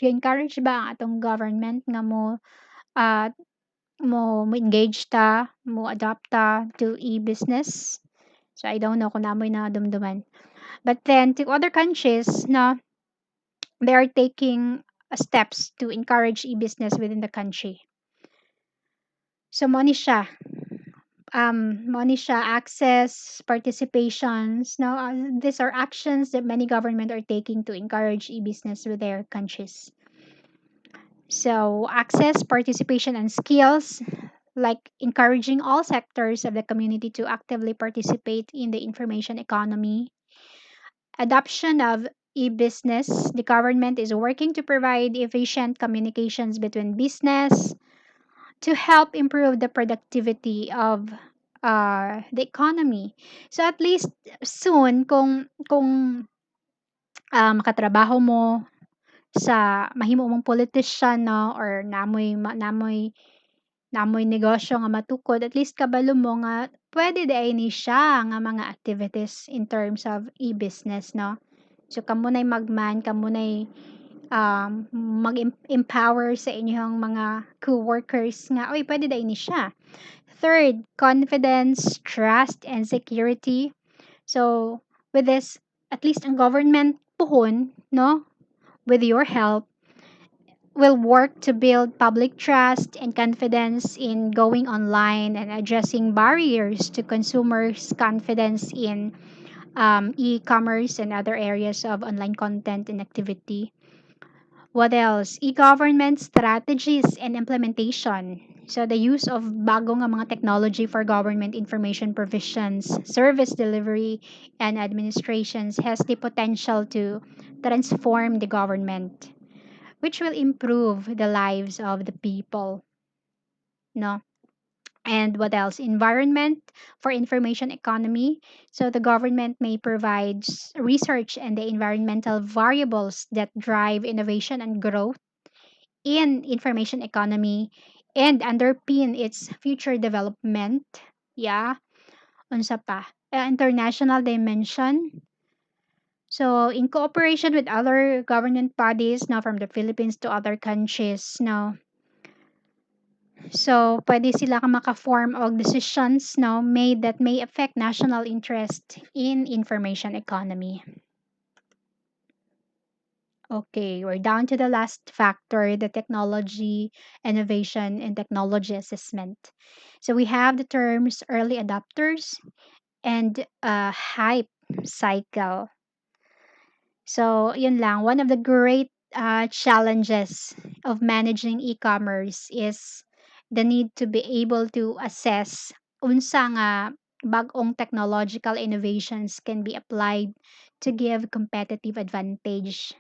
ba ang atong government nga ah, mo engage ta, mo adopt ta to e-business. So, I don't know kung namoy na dumduman. But then, to other countries, no, they are taking steps to encourage e-business within the country. So, mo ni siya access, participations. Now, these are actions that many government are taking to encourage e-business with their countries. So, access, participation, and skills, like encouraging all sectors of the community to actively participate in the information economy. Adoption of e-business, the government is working to provide efficient communications between business to help improve the productivity of the economy. So at least soon, kung makatrabaho mo sa mahimo mong politician, no, or namoy negosyo nga matukod, at least kabalo mo nga pwede day ni siya nga mga activities in terms of e-business, no. So kamo nay magman, kamo nay mag-empower sa inyong mga co-workers nga, oy, pwede day ni siya. Third, confidence, trust, and security. So, with this, at least ang government puhon, no, with your help, will work to build public trust and confidence in going online and addressing barriers to consumers' confidence in e-commerce and other areas of online content and activity. What else? E-government strategies and implementation. So the use of bagong nga mga technology for government information provisions, service delivery, and administrations has the potential to transform the government, which will improve the lives of the people. No? And what else? Environment for information economy. So the government may provide research and the environmental variables that drive innovation and growth in information economy and underpin its future development. Yeah, unsa pa? International dimension. So, in cooperation with other government bodies now from the Philippines to other countries now. So, pwede sila ka maka-form og decisions now made that may affect national interest in information economy. Okay, we're down to the last factor, the technology, innovation, and technology assessment. So we have the terms early adopters and hype cycle. So yun lang, one of the great challenges of managing e-commerce is the need to be able to assess unsa nga bag-ong technological innovations can be applied to give competitive advantage.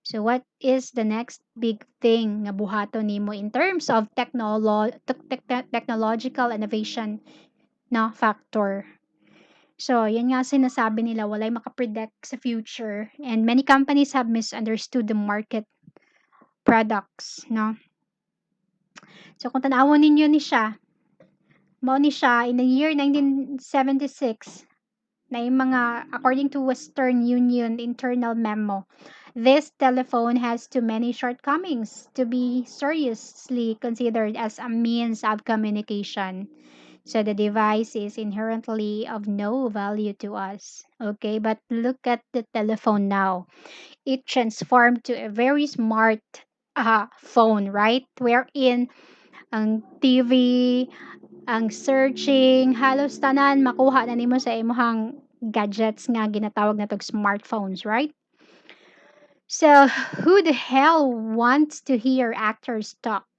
So what is the next big thing nga buhaton nimo in terms of technological innovation no factor? So, yan nga sinasabi nila walay makapredict sa future and many companies have misunderstood the market products, no? So, kung tanawon ninyo ni siya, Mao ni siya in the year 1976 na yung mga according to Western Union internal memo. This telephone has too many shortcomings to be seriously considered as a means of communication. So the device is inherently of no value to us. Okay, but look at the telephone now. It transformed to a very smart phone, right? Wherein ang TV, ang searching, halos tanan makuha na nimo sa imong gadgets nga ginatawag na tog smartphones, right? So, who the hell wants to hear actors talk?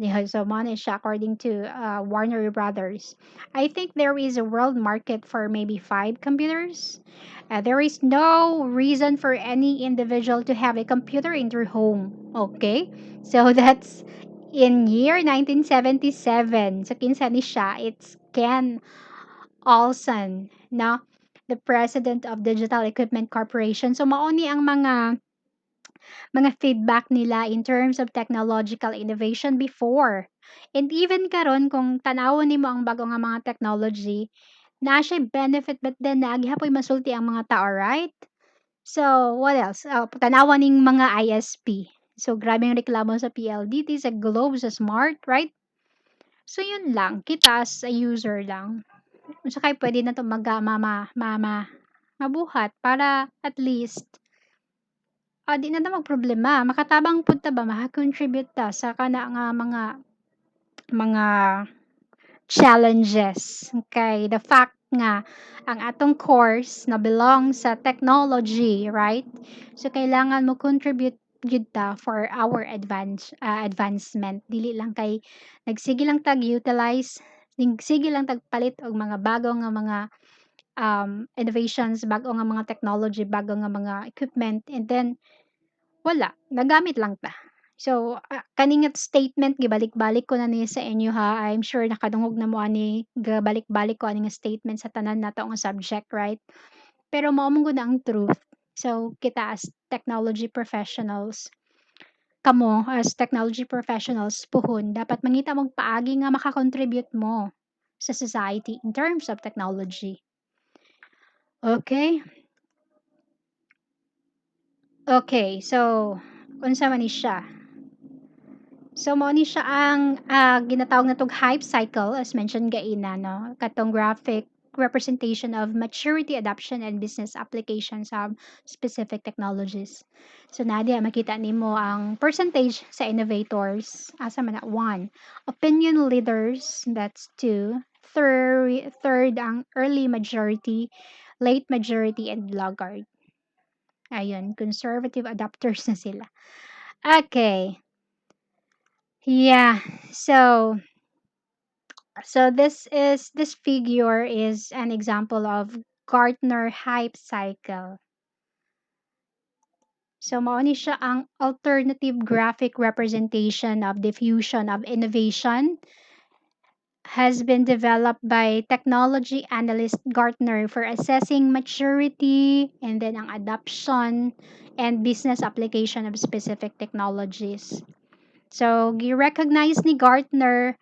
Yeah, so managed according to Warner Brothers. I think there is a world market for maybe 5 computers. There is no reason for any individual to have a computer in their home. Okay, so that's in year 1977. So kinsa ni siya? It's Ken Olson, no? The president of Digital Equipment Corporation. So mauni ang mga feedback nila in terms of technological innovation before. And even karon kung tanawon nimo ang bago nga mga technology, na siya benefit but then naghapoy masulti ang mga tao, right? So, what else? Tanawan ning mga ISP. So, grabe ang reklamo sa PLDT, sa Globe, sa Smart, right? So, yun lang. Kita as a user lang. Unsa kay pwede na to mabuhat para at least di na ta magproblema. Makatabang pud ta ba, maka-contribute ta sa kana nga mga challenges. Okay, the fact nga ang atong course na belong sa technology, right? So kailangan mo contribute gyud ta for our advancement. Dili lang kay nagsige lang tag utilize, sige lang tag palit og mga bago nga mga innovations, bago nga mga technology, bago nga mga equipment, and then wala, nagamit lang ta. So, kaningat statement gibalik-balik ko na ni sa inyo ha. I'm sure nakadungog na mo ani gabalik-balik ko ani nga statement sa tanan nato nga subject, right? Pero mao man gud na ang truth. So, kita as technology professionals, kamo as technology professionals puhon dapat mangita mong paagi nga makakontribute mo sa society in terms of technology. Okay? Okay, so unsa man ni siya? So mao ni siya ang ginatawag na tong hype cycle as mentioned gaina no, katong graphic representation of maturity, adoption, and business applications of specific technologies. So nadia makita nimo ang percentage sa innovators asa man na 1, opinion leaders that's 2, third ang early majority, late majority, and laggard. Ayun, conservative adopters na sila. Okay. Yeah. This figure is an example of Gartner hype cycle. So mao ni siya ang alternative graphic representation of diffusion of innovation has been developed by technology analyst Gartner for assessing maturity and then ang adoption and business application of specific technologies. So, gi-recognize ni Gartner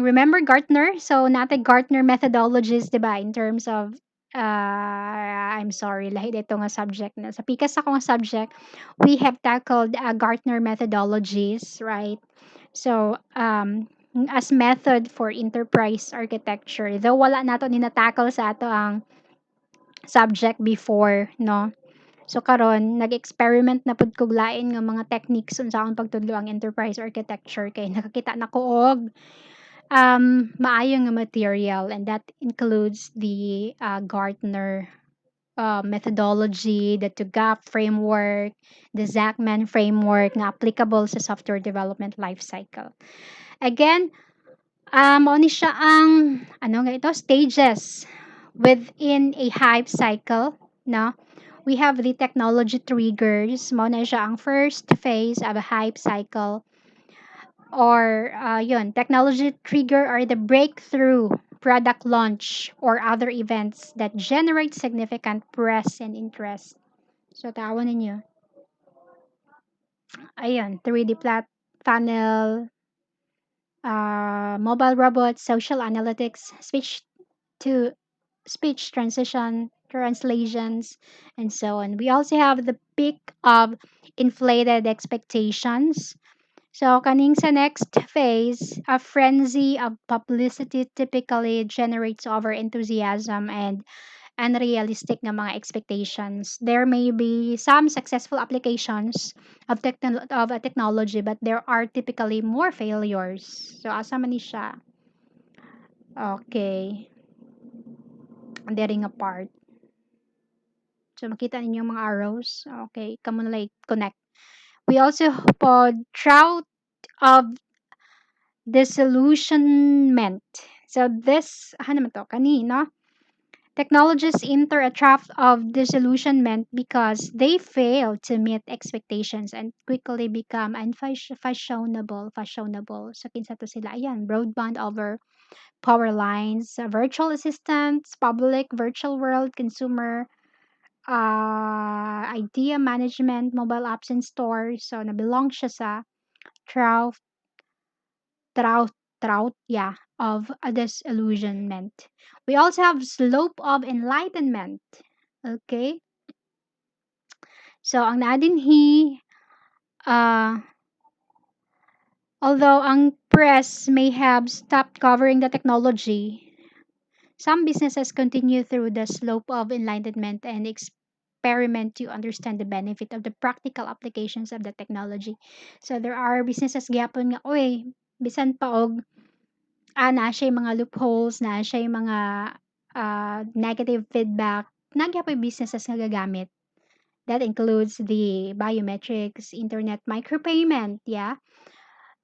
remember Gartner? So, natin Gartner methodologies, di ba? In terms of, I'm sorry, lahi dito nga subject na. Sa pikas ako nga subject, we have tackled Gartner methodologies, right? So, as method for enterprise architecture. Though wala nato ni na-tackle sa ato ang subject before, no? So karon nag-experiment na pud kog lain nga mga techniques unsaon pagtudlo ang enterprise architecture kay nakakita na ko og maayo nga material, and that includes the Gartner methodology, the TUGAP framework, the Zachman framework na applicable sa software development lifecycle. Again, mao ni siya ang ano nga ito stages within a hype cycle, no? We have the technology triggers. Mao na siya ang first phase of a hype cycle, or yun, technology trigger are the breakthrough product launch or other events that generate significant press and interest. So tawon ninyo, ayun, 3D flat panel, mobile robots, social analytics, to speech transition, translations, and so on. We also have the peak of inflated expectations. So, kaning sa next phase, a frenzy of publicity typically generates over enthusiasm and unrealistic na mga expectations. There may be some successful applications of a technology, but there are typically more failures. So, asa man ni siya? Okay. There ring apart. So, makita ninyo yung mga arrows. Okay, kamo na like connect. We also pod drought of disillusionment. So, this, ano naman to, kanino? Technologists enter a trap of disillusionment because they fail to meet expectations and quickly become fashionable. So, kinsa to sila? Ayan, broadband over power lines, virtual assistants, public virtual world, consumer idea management, mobile apps and stores. So, nabilong siya sa trough, yeah, of a disillusionment. We also have slope of enlightenment. Okay? So, ang naadinhi, uh, although ang press may have stopped covering the technology, some businesses continue through the slope of enlightenment and experiment to understand the benefit of the practical applications of the technology. So, there are businesses gyapon nga, oy, bisan pa og na siya mga loopholes, na siya mga negative feedback, nagyapoy businesses nga gagamit. That includes the biometrics, internet micropayment, yeah.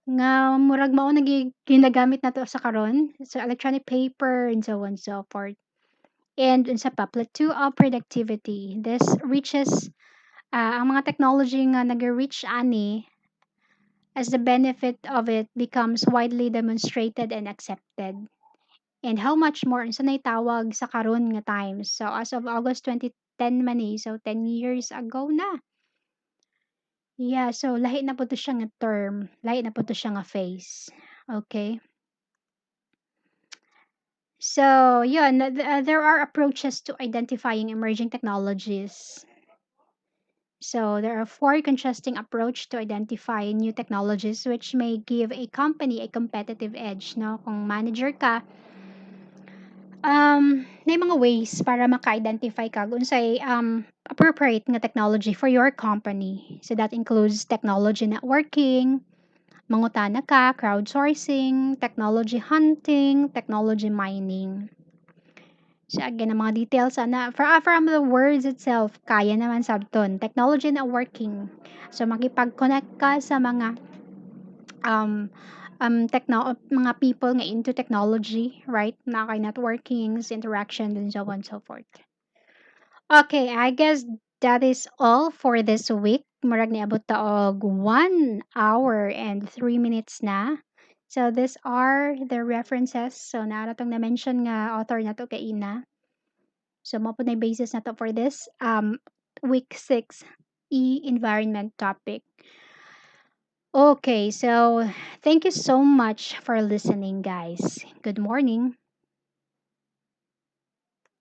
Nga murag mao na ginagamit nato sa karon, so electronic paper and so on and so forth. And unsa pa, plateau of productivity. This reaches ang mga technology nga nag-reach ani as the benefit of it becomes widely demonstrated and accepted. And how much more unsa nay tawag sa karon nga times. So as of August 2010 man so 10 years ago na. Yeah, so lahi na po to siya nga term, lahi na po to siya nga phase. Okay? So, yun, there are approaches to identifying emerging technologies. So, there are four contrasting approach to identify new technologies which may give a company a competitive edge, no? Kung manager ka, may mga ways para maka-identify ka kung unsay appropriate nga technology for your company. So, that includes technology networking, mangutana ka, crowdsourcing, technology hunting, technology mining. So again, ang mga details from the words itself, kaya naman sabton. Technology networking. So makipag-connect ka sa mga um mga people nga into technology, right? Na kay networkings, interactions, and so on and so forth. Okay, I guess that is all for this week. Murag niabot ta og 1 hour and 3 minutes na. So these are the references. So naara tong na-mention nga author na to kay Ina. So mo po na yung basis na to for this week 6 e-environment topic. Okay, so thank you so much for listening, guys. Good morning.